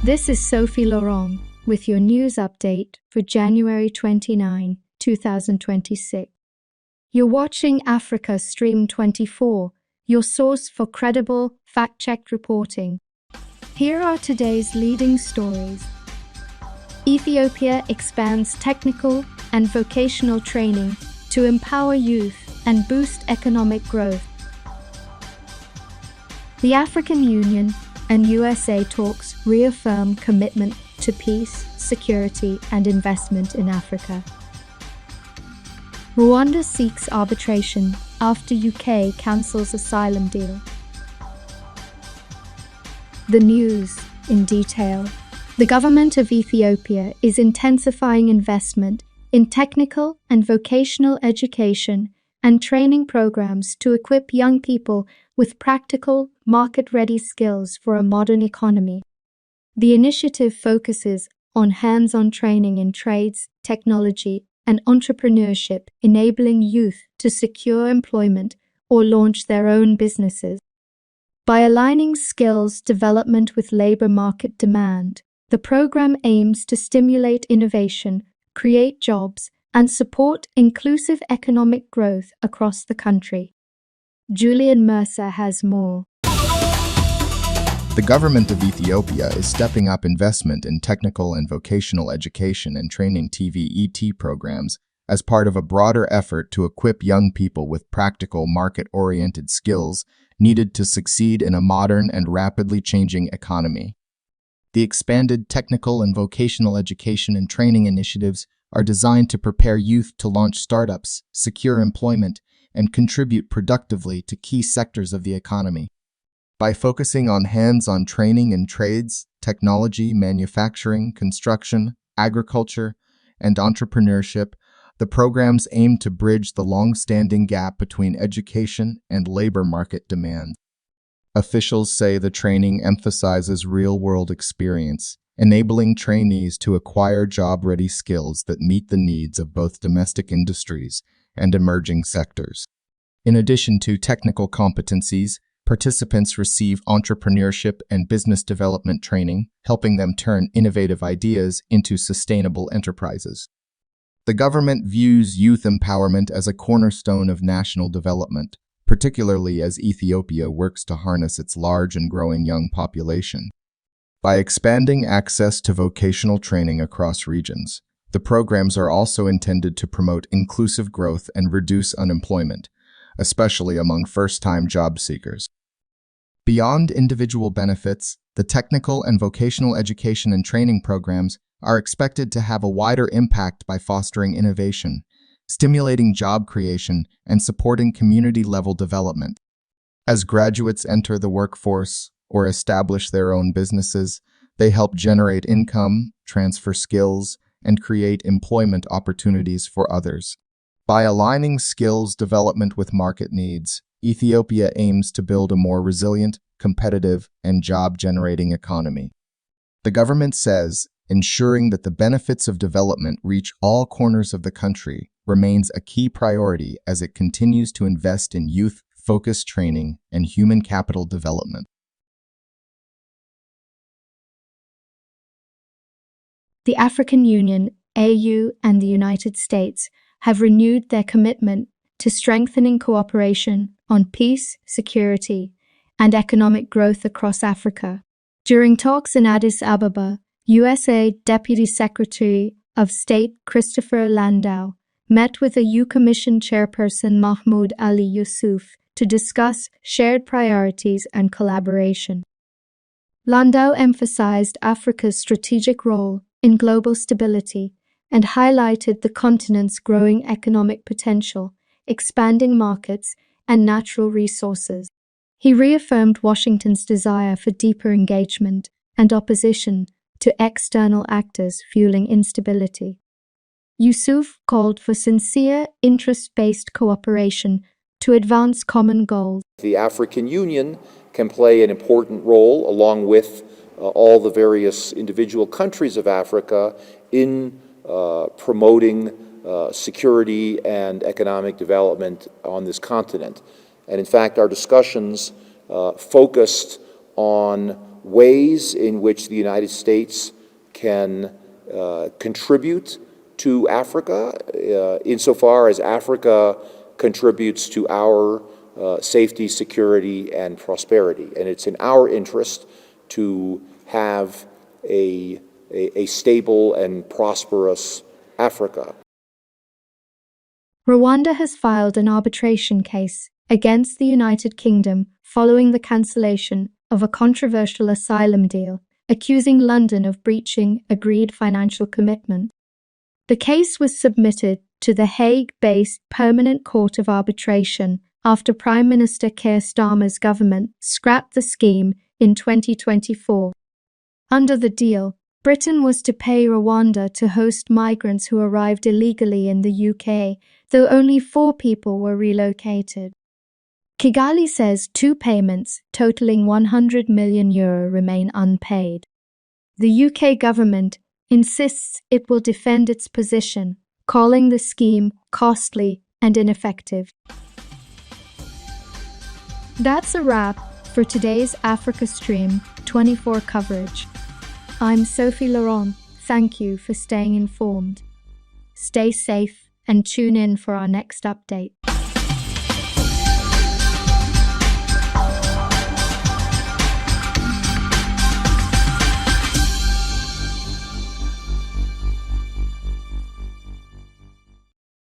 This is Sophie Laurent with your news update for January 29, 2026. You're watching Africa Stream 24, your source for credible, fact-checked reporting. Here are today's leading stories. Ethiopia expands technical and vocational training to empower youth and boost economic growth. The African Union and USA talks reaffirm commitment to peace, security, and investment in Africa. Rwanda seeks arbitration after UK cancels asylum deal. The news in detail. The government of Ethiopia is intensifying investment in technical and vocational education and training programs to equip young people with practical, market-ready skills for a modern economy. The initiative focuses on hands-on training in trades, technology, and entrepreneurship, enabling youth to secure employment or launch their own businesses. By aligning skills development with labor market demand, the program aims to stimulate innovation, create jobs, and support inclusive economic growth across the country. Julian Mercer has more. The government of Ethiopia is stepping up investment in technical and vocational education and training TVET programs as part of a broader effort to equip young people with practical, market-oriented skills needed to succeed in a modern and rapidly changing economy. The expanded technical and vocational education and training initiatives are designed to prepare youth to launch startups, secure employment, and contribute productively to key sectors of the economy. By focusing on hands-on training in trades, technology, manufacturing, construction, agriculture, and entrepreneurship, the programs aim to bridge the long-standing gap between education and labor market demand. Officials say the training emphasizes real-world experience, enabling trainees to acquire job-ready skills that meet the needs of both domestic industries and emerging sectors. In addition to technical competencies, participants receive entrepreneurship and business development training, helping them turn innovative ideas into sustainable enterprises. The government views youth empowerment as a cornerstone of national development, particularly as Ethiopia works to harness its large and growing young population. By expanding access to vocational training across regions, the programs are also intended to promote inclusive growth and reduce unemployment, especially among first-time job seekers. Beyond individual benefits, the technical and vocational education and training programs are expected to have a wider impact by fostering innovation, stimulating job creation, and supporting community-level development. As graduates enter the workforce or establish their own businesses, they help generate income, transfer skills, and create employment opportunities for others. By aligning skills development with market needs, Ethiopia aims to build a more resilient, competitive, and job-generating economy. The government says ensuring that the benefits of development reach all corners of the country remains a key priority as it continues to invest in youth-focused training and human capital development. The African Union, AU, and the United States have renewed their commitment to strengthening cooperation on peace, security, and economic growth across Africa. During talks in Addis Ababa, USA Deputy Secretary of State Christopher Landau met with the EU Commission Chairperson Mahmoud Ali Yusuf to discuss shared priorities and collaboration. Landau emphasized Africa's strategic role in global stability and highlighted the continent's growing economic potential, expanding markets, and natural resources. He reaffirmed Washington's desire for deeper engagement and opposition to external actors fueling instability. Yusuf called for sincere, interest-based cooperation to advance common goals. The African Union can play an important role, along with all the various individual countries of Africa, in promoting security and economic development on this continent. And in fact, our discussions focused on ways in which the United States can contribute to Africa, insofar as Africa contributes to our safety, security, and prosperity. And it's in our interest to have a stable and prosperous Africa. Rwanda has filed an arbitration case against the United Kingdom following the cancellation of a controversial asylum deal, accusing London of breaching agreed financial commitments. The case was submitted to the Hague-based Permanent Court of Arbitration after Prime Minister Keir Starmer's government scrapped the scheme in 2024. Under the deal, Britain was to pay Rwanda to host migrants who arrived illegally in the UK, though only 4 people were relocated. Kigali says 2 payments totaling €100 million remain unpaid. The UK government insists it will defend its position, calling the scheme costly and ineffective. That's a wrap for today's Africa Stream 24 coverage. I'm Sophie Laurent. Thank you for staying informed. Stay safe and tune in for our next update.